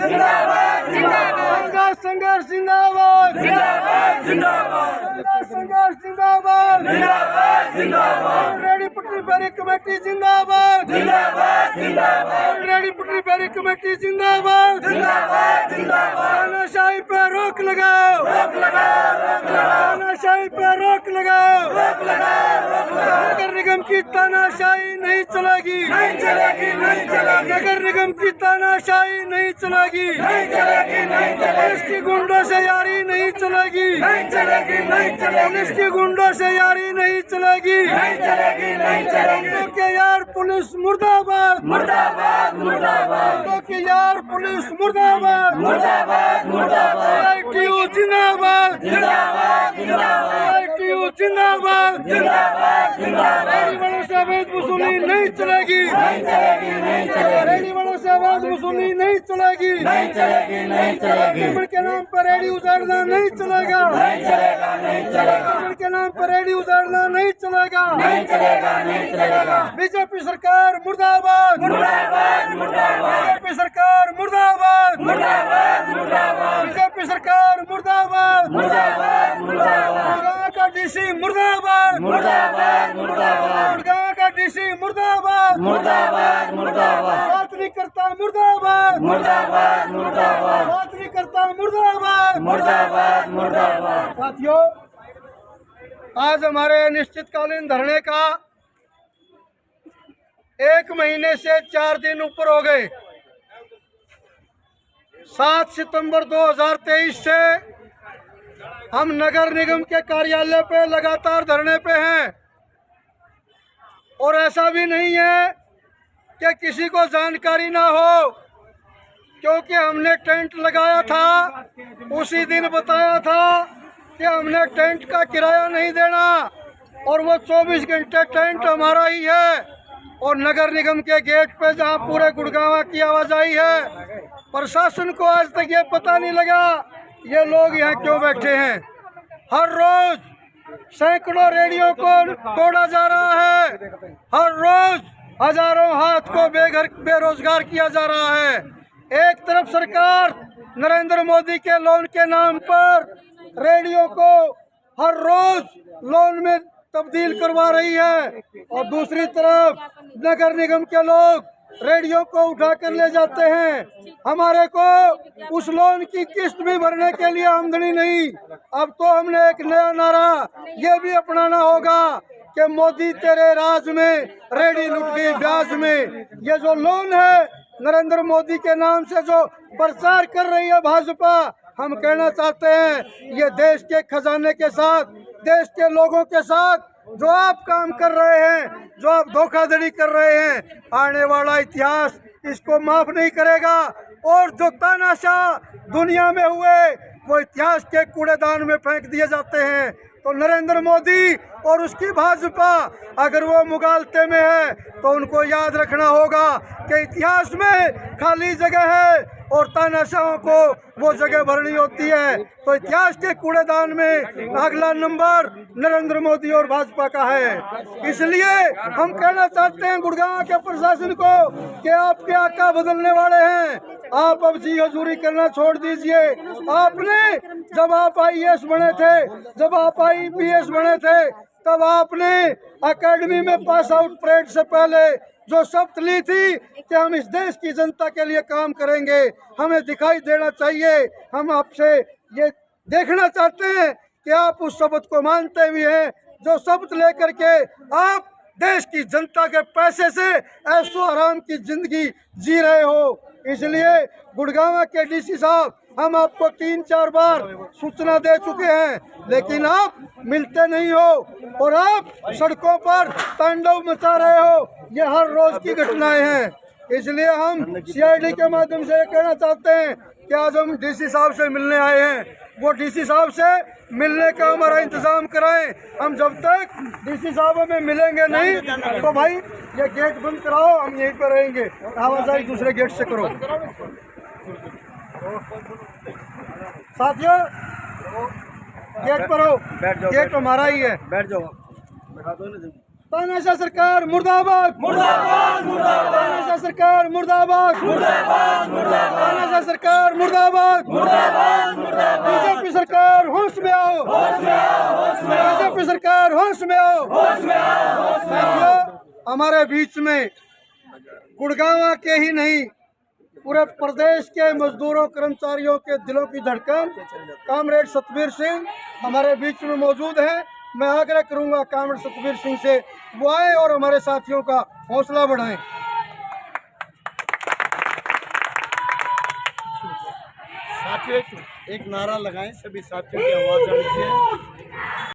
जिंदाबाद संघर्ष जिंदाबाद संघर्ष जिंदाबाद रेडी पुटरी बैरी कमेटी जिंदाबाद रेडी पुटरी बैरी कमेटी जिंदाबाद तानाशाही पे रोक लगाओ तानाशाही पे रोक लगाओ नगर निगम की तानाशाही नहीं चलेगी नगर निगम की तानाशाही नहीं चलेगी पुलिस की गुंडों से यारी नहीं चलेगी पुलिस की गुंडों से यारी नहीं चलेगी तो के यार पुलिस मुर्दाबाद तो के यार पुलिस मुर्दाबाद ITU जिंदाबाद ITU जिंदाबाद रेडी वालों से अवैध वसूली नहीं चलेगी रेडी वालों से अवैध वसूली नहीं चलेगी पेमेंट के नाम पर रेडी उजाड़ना नहीं चलेगा पेमेंट के नाम पर रेडी उजाड़ना नहीं चलेगा बीजेपी सरकार मुर्दाबाद बीजेपी सरकार मुर्दाबाद बीजेपी सरकार मुर्दाबाद गुड़गांव का DC मुर्दाबाद गुड़गांव का DC मुर्दाबाद बात नहीं करता मुर्दाबाद बात नहीं करता मुर्दाबाद साथियों, आज हमारे अनिश्चितकालीन धरने का 1 महीने से 4 दिन ऊपर हो गए। 7 सितंबर 2023 से हम नगर निगम के कार्यालय पे लगातार धरने पे हैं और ऐसा भी नहीं है कि किसी को जानकारी ना हो, क्योंकि हमने टेंट लगाया था उसी दिन बताया था कि हमने टेंट का किराया नहीं देना और वो 24 घंटे टेंट हमारा ही है। और नगर निगम के गेट पे जहाँ पूरे गुड़गांव की आवाजाही है, प्रशासन को आज तक ये पता नहीं लगा ये लोग यहाँ क्यों बैठे हैं। हर रोज सैकड़ों रेडियो को तोड़ा जा रहा है, हर रोज हजारों हाथ को बेरोजगार किया जा रहा है। एक तरफ सरकार नरेंद्र मोदी के लोन के नाम पर रेडियो को हर रोज लोन में तब्दील करवा रही है और दूसरी तरफ नगर निगम के लोग रेडियो को उठा कर ले जाते हैं। हमारे को उस लोन की किस्त भी भरने के लिए आमदनी नहीं। अब तो हमने एक नया नारा ये भी अपनाना होगा कि मोदी तेरे राज में रेडी लुट गई ब्याज में। ये जो लोन है नरेंद्र मोदी के नाम से जो प्रचार कर रही है भाजपा, हम कहना चाहते हैं ये देश के खजाने के साथ, देश के लोगों के साथ जो आप काम कर रहे हैं, जो आप धोखाधड़ी कर रहे हैं, आने वाला इतिहास इसको माफ नहीं करेगा। और जो तानाशाह दुनिया में हुए वो इतिहास के कूड़ेदान में फेंक दिए जाते हैं। तो नरेंद्र मोदी और उसकी भाजपा अगर वो मुगालते में है तो उनको याद रखना होगा कि इतिहास में खाली जगह है और तानाशाहों को वो जगह भरनी होती है। तो इतिहास के कूड़ेदान में अगला नंबर नरेंद्र मोदी और भाजपा का है। इसलिए हम कहना चाहते हैं गुड़गांव के प्रशासन को कि आपके आका बदलने वाले हैं। आप अब जी हजूरी करना छोड़ दीजिए। आपने जब आप IAS बने थे, जब आप IPS बने थे, तब आपने एकेडमी में पास आउट परेड से पहले जो शपथ ली थी कि हम इस देश की जनता के लिए काम करेंगे, हमें दिखाई देना चाहिए। हम आपसे ये देखना चाहते हैं कि आप उस शपथ को मानते भी हैं जो शपथ लेकर के आप देश की जनता के पैसे से ऐशो आराम की जिंदगी जी रहे हो। इसलिए गुड़गांव के DC साहब, हम आपको 3-4 बार सूचना दे चुके हैं, लेकिन आप मिलते नहीं हो और आप सड़कों पर तांडव मचा रहे हो। ये हर रोज की घटनाएं हैं। इसलिए हम CID के माध्यम से ये कहना चाहते हैं कि आज हम DC साहब से मिलने आए हैं। वो DC साहब से मिलने का हमारा इंतजाम कराएं। हम जब तक DC साहब में मिलेंगे नहीं तो भाई ये गेट बंद कराओ, हम यहीं पर रहेंगे। आवाजाही दूसरे गेट से करो। साथियों गेट पर हो, गेट हमारा ही है। बैठ जाओ। तानाशाह सरकार मुर्दाबाद, मुर्दाबाद, मुर्दाबाद। तानाशाह सरकार मुर्दाबाद, तानाशाह सरकार मुर्दाबाद, बीजेपी सरकार होश में आओ, बीजेपी सरकार होश में आओ। साथियों, हमारे बीच में गुड़गांव के ही नहीं पूरे प्रदेश के मजदूरों कर्मचारियों के दिलों की धड़कन कामरेड सतबीर सिंह हमारे बीच में मौजूद हैं। मैं आग्रह करूंगा कामरेड सतबीर सिंह से वो आए और हमारे साथियों का हौसला बढ़ाएं। साथियों, एक नारा लगाएं, सभी साथियों की आवाज आनी चाहिए।